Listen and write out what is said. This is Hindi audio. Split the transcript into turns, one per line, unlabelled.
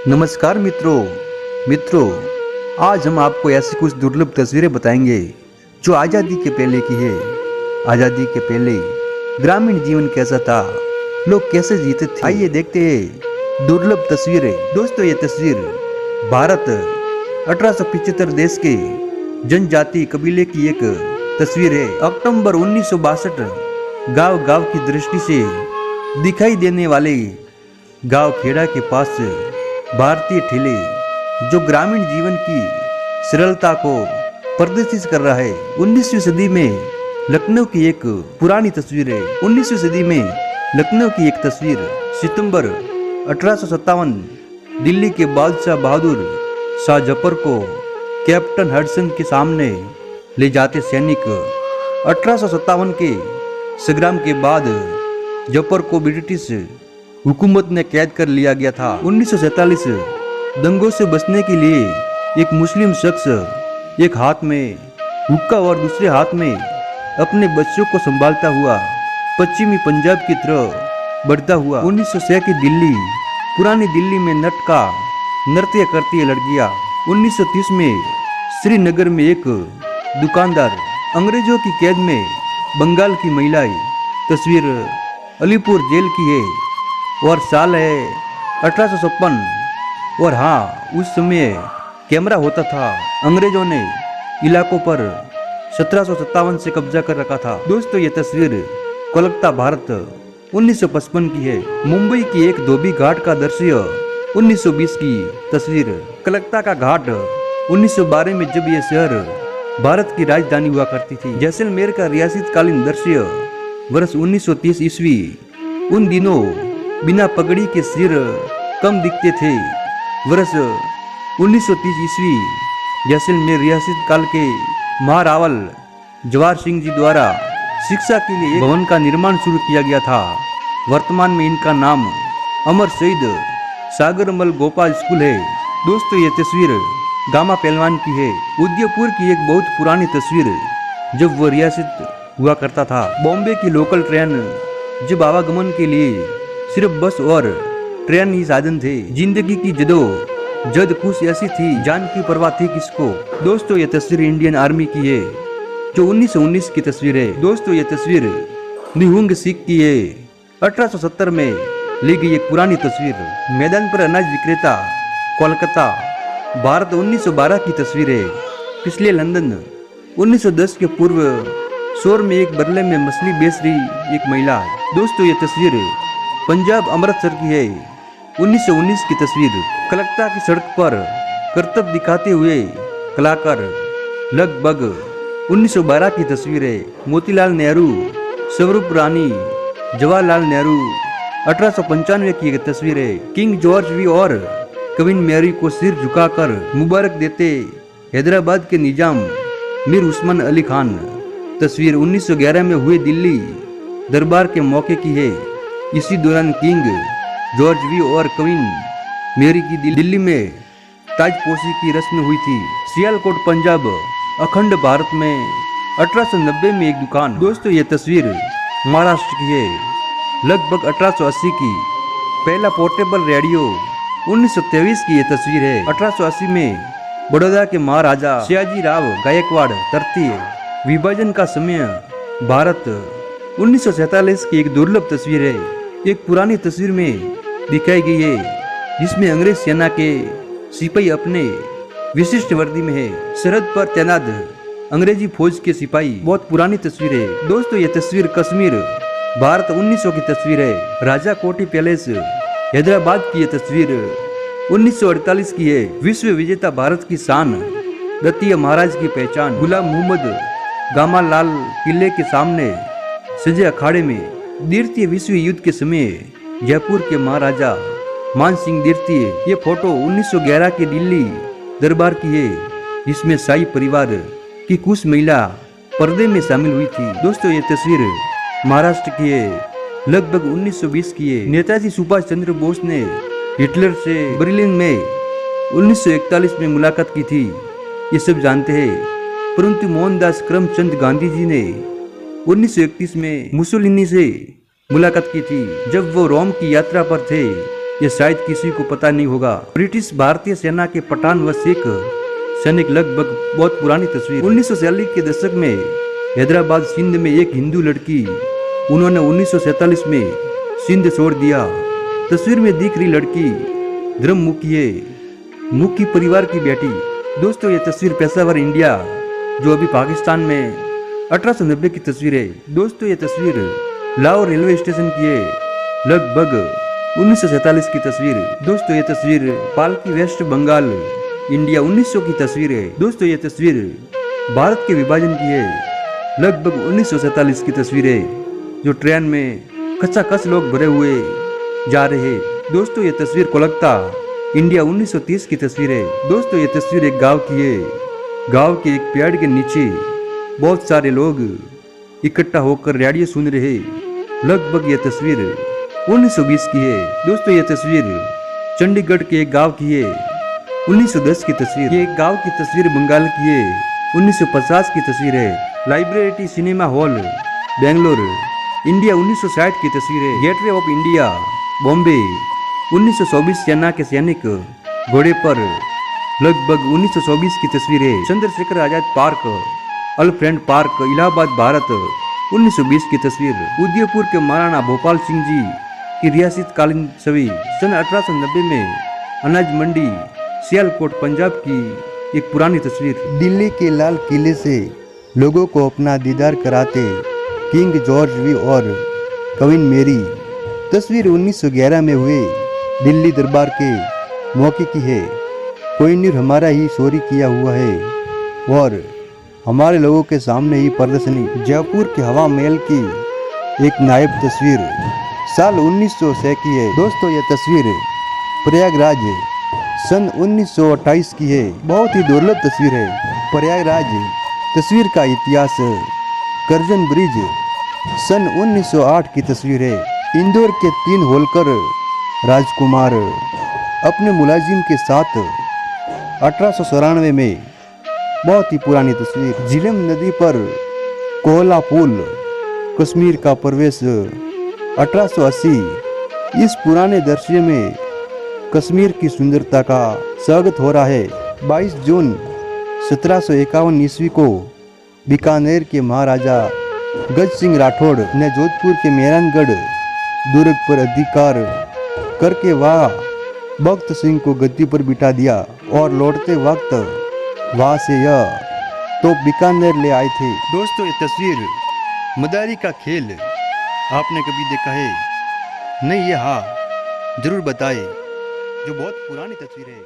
नमस्कार मित्रों, आज हम आपको ऐसी कुछ दुर्लभ तस्वीरें बताएंगे जो आज़ादी के पहले की है। आज़ादी के पहले ग्रामीण जीवन कैसा था, लोग कैसे जीते थे। आइए देखते हैं दुर्लभ तस्वीरें। दोस्तों, ये तस्वीर भारत 1875 देश के जनजाति कबीले की एक तस्वीर है। अक्टूबर 1962 गांव की दृष्टि से दिखाई देने वाले गांव खेड़ा के पास भारतीय ठेले जो ग्रामीण जीवन की सरलता को प्रदर्शित कर रहा है। 19वीं सदी में लखनऊ की एक पुरानी तस्वीर है। 19वीं सदी में लखनऊ की एक तस्वीर। सितंबर 1857 दिल्ली के बादशाह बहादुर शाह जफर को कैप्टन हडसन के सामने ले जाते सैनिक। 1857 के संग्राम के बाद जफर को ब्रिटिश हुकूमत ने कैद कर लिया गया था। 1947 दंगों से बचने के लिए एक मुस्लिम शख्स एक हाथ में हुक्का और दूसरे हाथ में अपने बच्चों को संभालता हुआ पश्चिमी पंजाब की तरफ बढ़ता हुआ। 1906 की दिल्ली, पुरानी दिल्ली में नट का नृत्य करती है लड़कियां। 1930 में श्रीनगर में एक दुकानदार, अंग्रेजों की कैद में बंगाल की महिलाएं। तस्वीर अलीपुर जेल की है और साल है 1856। और हाँ, उस समय कैमरा होता था। अंग्रेजों ने इलाकों पर 1757 से कब्जा कर रखा था। दोस्तों, ये तस्वीर कोलकाता, भारत 1955 की है। मुंबई की एक धोबी घाट का दृश्य 1920 की तस्वीर। कलकत्ता का घाट 1912 में जब यह शहर भारत की राजधानी हुआ करती थी। जैसलमेर का रियासतकालीन दृश्य वर्ष 1930 ईस्वी। उन दिनों बिना पगड़ी के सिर कम दिखते थे। वर्ष 1930 ईस्वी जैसलमेर रियासत काल के महारावल जवाहर सिंह जी द्वारा शिक्षा के लिए एक भवन का निर्माण शुरू किया गया था। वर्तमान में इनका नाम अमर शहीद सागरमल गोपाल स्कूल है। दोस्तों, ये तस्वीर गामा पहलवान की है। उदयपुर की एक बहुत पुरानी तस्वीर जब वह रियासत हुआ करता था। बॉम्बे की लोकल ट्रेन जब आवागमन के लिए सिर्फ बस और ट्रेन ही साधन थे। जिंदगी की जद कुछ ऐसी थी, जान की परवाह थी किसको। दोस्तों, ये तस्वीर इंडियन आर्मी की है जो 1919 की तस्वीर है। दोस्तों, ये तस्वीर निहुंग सिख की है। 1870 में ली गई एक पुरानी तस्वीर। मैदान पर अनाज विक्रेता, कोलकाता, भारत 1912 की तस्वीर है। पिछले लंदन 1910 के पूर्व शोर में एक बरले में मछली बेच रही एक महिला है। दोस्तों, ये तस्वीर पंजाब अमृतसर की है। 1919 की तस्वीर। कलकत्ता की सड़क पर करतब दिखाते हुए कलाकार लगभग 1912 की तस्वीर है। मोतीलाल नेहरू, स्वरूप रानी, जवाहरलाल नेहरू 1895 की एक तस्वीर है। किंग जॉर्ज वी और क्वीन मैरी को सिर झुकाकर मुबारक देते हैदराबाद के निजाम मीर उस्मान अली खान। तस्वीर 1911 में हुए दिल्ली दरबार के मौके की है। इसी दौरान किंग जॉर्ज वी और क्वीन मैरी की दिल्ली में ताजपोशी की रस्म हुई थी। सियालकोट, पंजाब, अखंड भारत में 1890 में एक दुकान। दोस्तों, ये तस्वीर महाराष्ट्र की है, लगभग 1880 की। पहला पोर्टेबल रेडियो 1923 की ये तस्वीर है। 1880 में बड़ौदा के महाराजा सयाजी राव गायकवाड़ तृतीय। विभाजन का समय भारत 1947 की एक दुर्लभ तस्वीर है। एक पुरानी तस्वीर में दिखाई गई है जिसमें अंग्रेज सेना के सिपाही अपने विशिष्ट वर्दी में है। सरहद पर तैनात अंग्रेजी फौज के सिपाही। बहुत पुरानी तस्वीर है। दोस्तों, ये तस्वीर कश्मीर, भारत 1900 की तस्वीर है। राजा कोटी पैलेस, हैदराबाद की ये तस्वीर 1948 की है। विश्व विजेता भारत की शान, द्वितीय महाराज की पहचान। गुलाम मोहम्मद गामा लाल किले के सामने सजे अखाड़े में। द्वितीय विश्व युद्ध के समय जयपुर के महाराजा मान सिंह द्वितीय। ये फोटो 1911 के दिल्ली दरबार की है जिसमें शाही परिवार की कुछ महिला पर्दे में शामिल हुई थी। दोस्तों, ये तस्वीर महाराष्ट्र की है, लगभग 1920 की है। नेताजी सुभाष चंद्र बोस ने हिटलर से बर्लिन में 1941 में मुलाकात की थी, ये सब जानते हैं। परंतु मोहनदास करमचंद गांधी जी ने 1931 में मुसोलिनी से मुलाकात की थी जब वो रोम की यात्रा पर थे। ये शायद किसी को पता नहीं होगा। ब्रिटिश भारतीय सेना के पठान व सिख सैनिक लगभग बहुत पुरानी तस्वीर। 1940 के दशक में हैदराबाद सिंध में एक हिंदू लड़की, उन्होंने 1947 में सिंध छोड़ दिया। तस्वीर में दिख रही लड़की धर्ममुखी है, मुखी परिवार की बेटी। दोस्तों ये तस्वीर पेशावर इंडिया जो अभी पाकिस्तान में 1890 की तस्वीर है। दोस्तों ये तस्वीर लाहौर रेलवे स्टेशन की है, लगभग 1947 की तस्वीर। दोस्तों ये तस्वीर पालकी वेस्ट बंगाल इंडिया 1900 की तस्वीर है। दोस्तों ये तस्वीर भारत के विभाजन की है, लगभग 1947 की तस्वीर है, जो ट्रेन में खचाखच लोग भरे हुए जा रहे हैं। दोस्तों ये तस्वीर कोलकाता इंडिया 1930 की तस्वीर है। दोस्तों ये तस्वीर एक गांव की है, गांव के एक पेड़ के नीचे बहुत सारे लोग इकट्ठा होकर रेडियो सुन रहे। लगभग ये तस्वीर 1920 की है। दोस्तों ये तस्वीर चंडीगढ़ के एक गांव की है, 1910 की तस्वीर। ये एक गांव की तस्वीर बंगाल की है, 1950 की तस्वीर है। Library cinema hall Bangalore India 1960 की तस्वीर है। गेटवे ऑफ इंडिया बॉम्बे 1924 सेना के सैनिक घोड़े पर, लगभग 1924 की तस्वीर है। Chandrashekhar Azad park Alfred park Allahabad Bharat 1920 की तस्वीर। उदयपुर के महाराणा भोपाल सिंह जी की रियासत कालीन छवि सन 1890 में। अनाज मंडी सियालकोट पंजाब की एक पुरानी तस्वीर।
दिल्ली के लाल किले से लोगों को अपना दीदार कराते किंग जॉर्ज वी और क्वीन मेरी। तस्वीर 1911 में हुए दिल्ली दरबार के मौके की है। कोहिनूर हमारा ही चोरी किया हुआ है और हमारे लोगों के सामने ही प्रदर्शनी। जयपुर के हवा महल की एक नायब तस्वीर साल 1906 की है। दोस्तों ये तस्वीर प्रयागराज सन 1928 की है। बहुत ही दुर्लभ तस्वीर है। प्रयागराज तस्वीर का इतिहास करजन ब्रिज सन 1908 की तस्वीर है। इंदौर के 3 होलकर राजकुमार अपने मुलाजिम के साथ 1894 में। बहुत ही पुरानी तस्वीर। झीलम नदी पर कोहला पुल कश्मीर का प्रवेश 1880। इस पुराने दृश्य में कश्मीर की सुंदरता का स्वागत हो रहा है। 22 जून 1751 ईस्वी को बीकानेर के महाराजा गज सिंह राठौड़ ने जोधपुर के मेहरानगढ़ दुर्ग पर अधिकार करके वहाँ भक्त सिंह को गद्दी पर बिठा दिया और लौटते वक्त वहाँ से यह तो बीकानेर ले आए थे।
दोस्तों ये तस्वीर मदारी का खेल आपने कभी देखा है? नहीं, ये हाँ जरूर बताएं, जो बहुत पुरानी तस्वीर है।